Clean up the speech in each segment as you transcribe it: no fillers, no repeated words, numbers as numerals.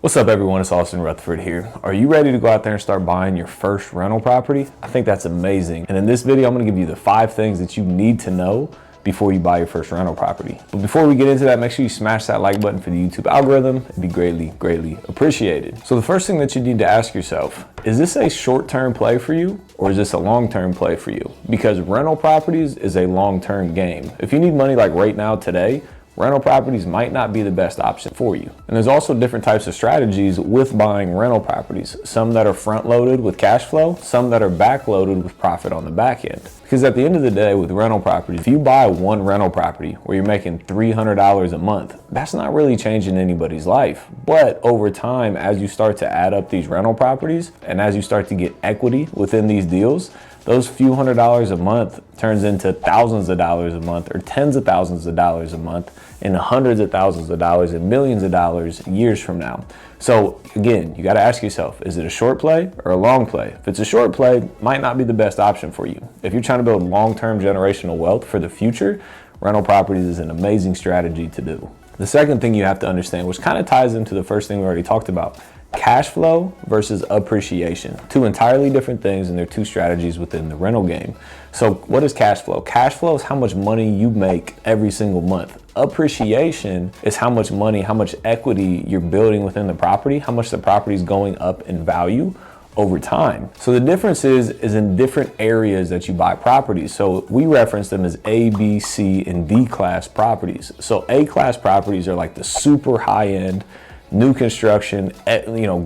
What's up everyone, it's Austin Rutherford here. Are you ready to go out there and start buying your first rental property? I think that's amazing. And in this video, I'm gonna give you the 5 things that you need to know before you buy your first rental property. But before we get into that, make sure you smash that like button for the YouTube algorithm. It'd be greatly appreciated. So the first thing that you need to ask yourself, is this a short-term play for you or is this a long-term play for you? Because rental properties is a long-term game. If you need money like right now today, rental properties might not be the best option for you. And there's also different types of strategies with buying rental properties. Some that are front loaded with cash flow, some that are back loaded with profit on the back end. Because at the end of the day with rental properties, if you buy one rental property where you're making $300 a month, that's not really changing anybody's life. But over time, as you start to add up these rental properties and as you start to get equity within these deals, those few $100s a month turns into thousands of dollars a month or tens of thousands of dollars a month and hundreds of thousands of dollars and millions of dollars years from now. So again, you got to ask yourself, is it a short play or a long play? If it's a short play, it might not be the best option for you. If you're trying to build long-term generational wealth for the future, rental properties is an amazing strategy to do. The second thing you have to understand, which kind of ties into the first thing we already talked about, cash flow versus appreciation. Two entirely different things, and they're two strategies within the rental game. So what is cash flow? Cash flow is how much money you make every single month. Appreciation is how much money, how much equity you're building within the property, how much the property is going up in value over time. So the difference is in different areas that you buy properties. So we reference them as A, B, C, and D class properties. So A class properties are like the super high end, new construction,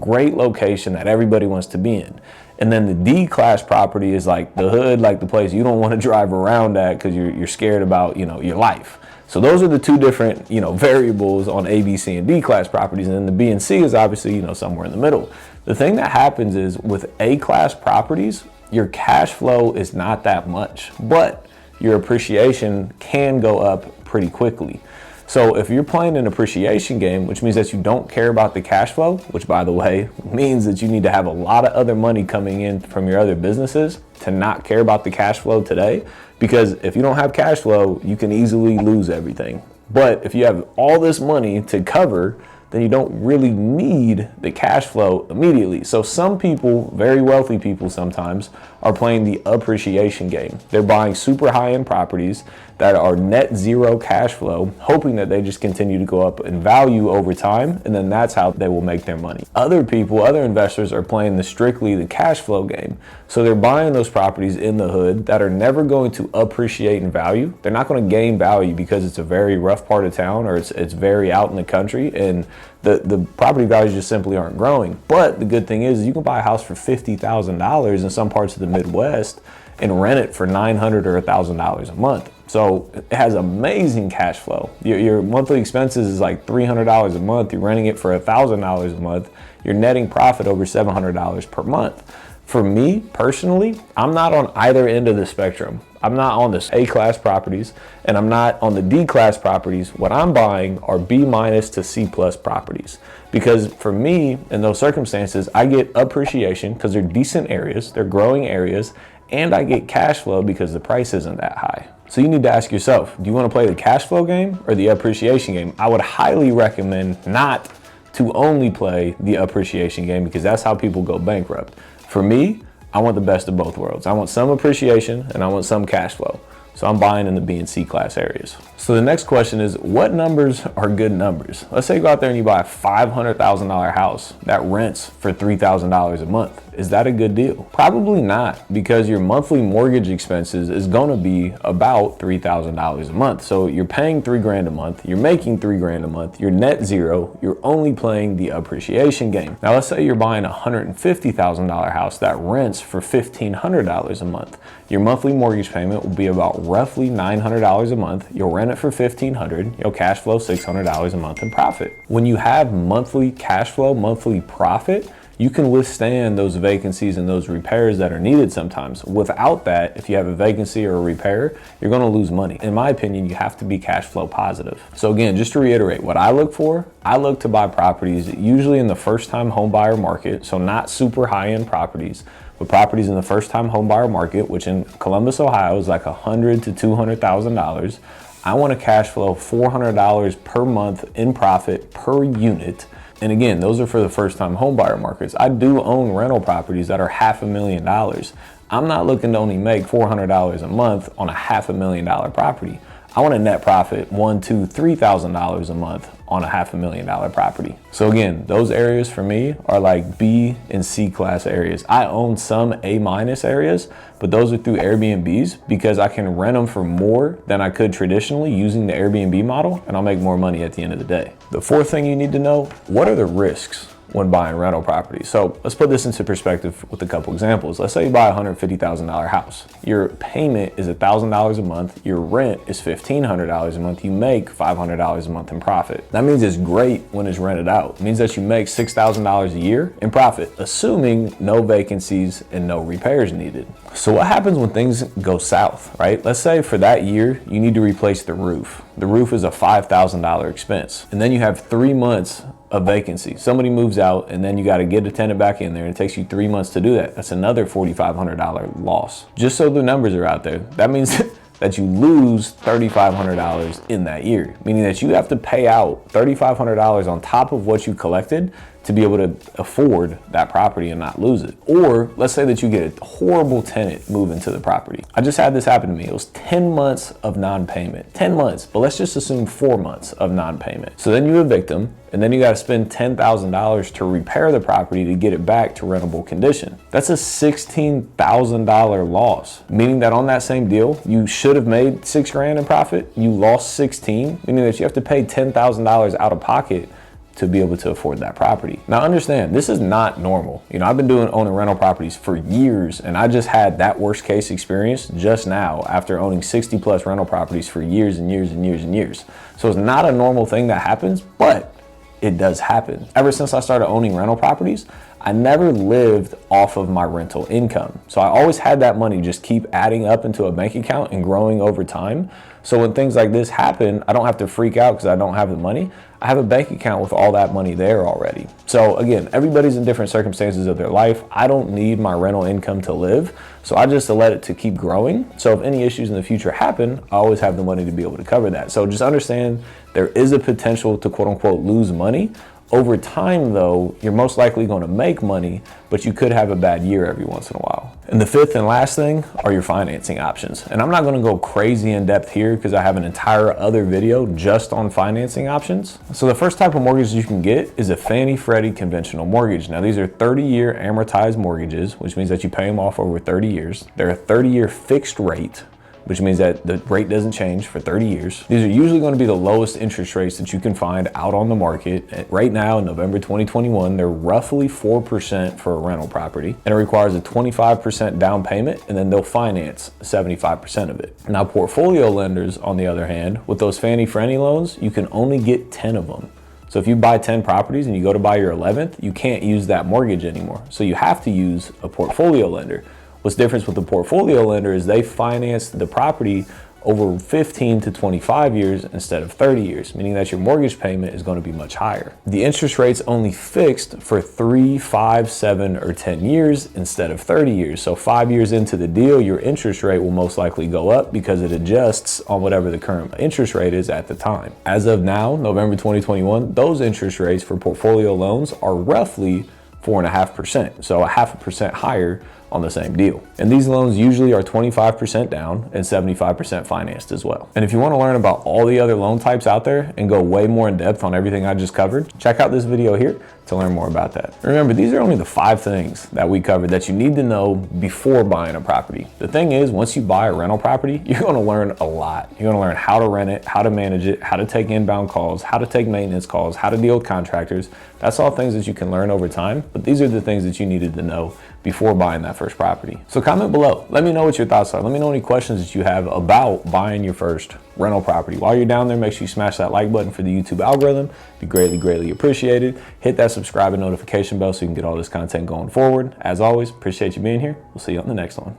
great location that everybody wants to be in. And then the D class property is like the hood, like the place you don't want to drive around at because you're scared about, your life. So those are the two different, variables on A, B, C, and D class properties. And then the B and C is obviously, somewhere in the middle. The thing that happens is with A class properties, your cash flow is not that much, but your appreciation can go up pretty quickly. So if you're playing an appreciation game, which means that you don't care about the cash flow, which by the way, means that you need to have a lot of other money coming in from your other businesses to not care about the cash flow today. Because if you don't have cash flow, you can easily lose everything. But if you have all this money to cover, then you don't really need the cash flow immediately. So some people, very wealthy people sometimes, are playing the appreciation game. They're buying super high-end properties that are net zero cash flow, hoping that they just continue to go up in value over time, and then that's how they will make their money. Other people, other investors are playing strictly the cash flow game. So they're buying those properties in the hood that are never going to appreciate in value. They're not going to gain value because it's a very rough part of town or it's very out in the country, and the property values just simply aren't growing. But the good thing is you can buy a house for $50,000 in some parts of the Midwest and rent it for $900 or $1,000 a month. So it has amazing cash flow. Your monthly expenses is like $300 a month. You're renting it for $1,000 a month. You're netting profit over $700 per month. For me personally, I'm not on either end of the spectrum. I'm not on the A-class properties and I'm not on the D-class properties. What I'm buying are B- to C+ properties. Because for me, in those circumstances, I get appreciation because they're decent areas, they're growing areas, and I get cash flow because the price isn't that high. So you need to ask yourself, do you want to play the cash flow game or the appreciation game? I would highly recommend not to only play the appreciation game because that's how people go bankrupt. For me, I want the best of both worlds. I want some appreciation and I want some cash flow. So I'm buying in the B and C class areas. So the next question is, what numbers are good numbers? Let's say you go out there and you buy a $500,000 house that rents for $3,000 a month. Is that a good deal? Probably not, because your monthly mortgage expenses is gonna be about $3,000 a month. So you're paying $3,000 a month, you're making $3,000 a month, you're net zero, you're only playing the appreciation game. Now let's say you're buying a $150,000 house that rents for $1,500 a month. Your monthly mortgage payment will be about roughly $900 a month. You'll rent it for $1,500, you'll cash flow $600 a month in profit. When you have monthly cash flow, monthly profit, you can withstand those vacancies and those repairs that are needed sometimes. Without that, if you have a vacancy or a repair, you're gonna lose money. In my opinion, you have to be cash flow positive. So again, just to reiterate, what I look for, I look to buy properties usually in the first-time home buyer market, so not super high-end properties, but properties in the first-time home buyer market, which in Columbus, Ohio is like $100,000 to $200,000. I want to cash flow $400 per month in profit per unit And again, those are for the first time home buyer markets. I do own rental properties that are $500,000. I'm not looking to only make $400 a month on a $500,000 property. I want a net profit $1,000, $2,000, $3,000 a month on a $500,000 property. So again, those areas for me are like B and C class areas. I own some A- areas, but those are through Airbnbs because I can rent them for more than I could traditionally using the Airbnb model, and I'll make more money at the end of the day. The fourth thing you need to know, what are the risks when buying rental properties? So let's put this into perspective with a couple examples. Let's say you buy a $150,000 house. Your payment is $1,000 a month. Your rent is $1,500 a month. You make $500 a month in profit. That means it's great when it's rented out. It means that you make $6,000 a year in profit, assuming no vacancies and no repairs needed. So what happens when things go south, right? Let's say for that year, you need to replace the roof. The roof is a $5,000 expense. And then you have 3 months of vacancy. Somebody moves out and then you got to get a tenant back in there, and it takes you 3 months to do that. That's another $4,500 loss. Just so the numbers are out there, that means that you lose $3,500 in that year, meaning that you have to pay out $3,500 on top of what you collected to be able to afford that property and not lose it. Or let's say that you get a horrible tenant move into the property. I just had this happen to me. It was 10 months of non-payment, 10 months, but let's just assume 4 months of non-payment. So then you evict them, and then you got to spend $10,000 to repair the property to get it back to rentable condition. That's a $16,000 loss, meaning that on that same deal, you should have made $6,000 in profit. You lost 16, meaning that you have to pay $10,000 out of pocket to be able to afford that property. Now understand, this is not normal. You know, I've been owning rental properties for years, and I just had that worst case experience just now after owning 60 plus rental properties for years and years and years and years. So it's not a normal thing that happens, but it does happen. Ever since I started owning rental properties, I never lived off of my rental income. So I always had that money just keep adding up into a bank account and growing over time. So when things like this happen, I don't have to freak out because I don't have the money. I have a bank account with all that money there already. So again, everybody's in different circumstances of their life. I don't need my rental income to live. So I just let it to keep growing. So if any issues in the future happen, I always have the money to be able to cover that. So just understand there is a potential to quote unquote lose money. Over time though, you're most likely going to make money, but you could have a bad year every once in a while. And the fifth and last thing are your financing options. And I'm not going to go crazy in depth here because I have an entire other video just on financing options. So the first type of mortgage you can get is a Fannie Freddie conventional mortgage. Now these are 30-year amortized mortgages, which means that you pay them off over 30 years. They're a 30-year fixed rate, which means that the rate doesn't change for 30 years. These are usually going to be the lowest interest rates that you can find out on the market. Right now in November 2021, they're roughly 4% for a rental property, and it requires a 25% down payment, and then they'll finance 75% of it. Now portfolio lenders, on the other hand, with those Fannie Freddie loans, you can only get 10 of them. So if you buy 10 properties and you go to buy your 11th, you can't use that mortgage anymore. So you have to use a portfolio lender. What's the difference with the portfolio lender is they finance the property over 15 to 25 years instead of 30 years, meaning that your mortgage payment is going to be much higher. The interest rate's only fixed for 3, 5, 7, or 10 years instead of 30 years. So 5 years into the deal, your interest rate will most likely go up because it adjusts on whatever the current interest rate is at the time. As of now, November 2021, those interest rates for portfolio loans are roughly 4.5%, so 0.5% higher on the same deal. And these loans usually are 25% down and 75% financed as well. And if you want to learn about all the other loan types out there and go way more in depth on everything I just covered, check out this video here to learn more about that. Remember, these are only the 5 things that we covered that you need to know before buying a property. The thing is, once you buy a rental property, you're going to learn a lot. You're going to learn how to rent it, how to manage it, how to take inbound calls, how to take maintenance calls, how to deal with contractors. That's all things that you can learn over time, but these are the things that you needed to know before buying that first property. So comment below. Let me know what your thoughts are. Let me know any questions that you have about buying your first rental property. While you're down there, make sure you smash that like button for the YouTube algorithm. Be greatly appreciated. Hit that subscribe and notification bell so you can get all this content going forward. As always, appreciate you being here. We'll see you on the next one.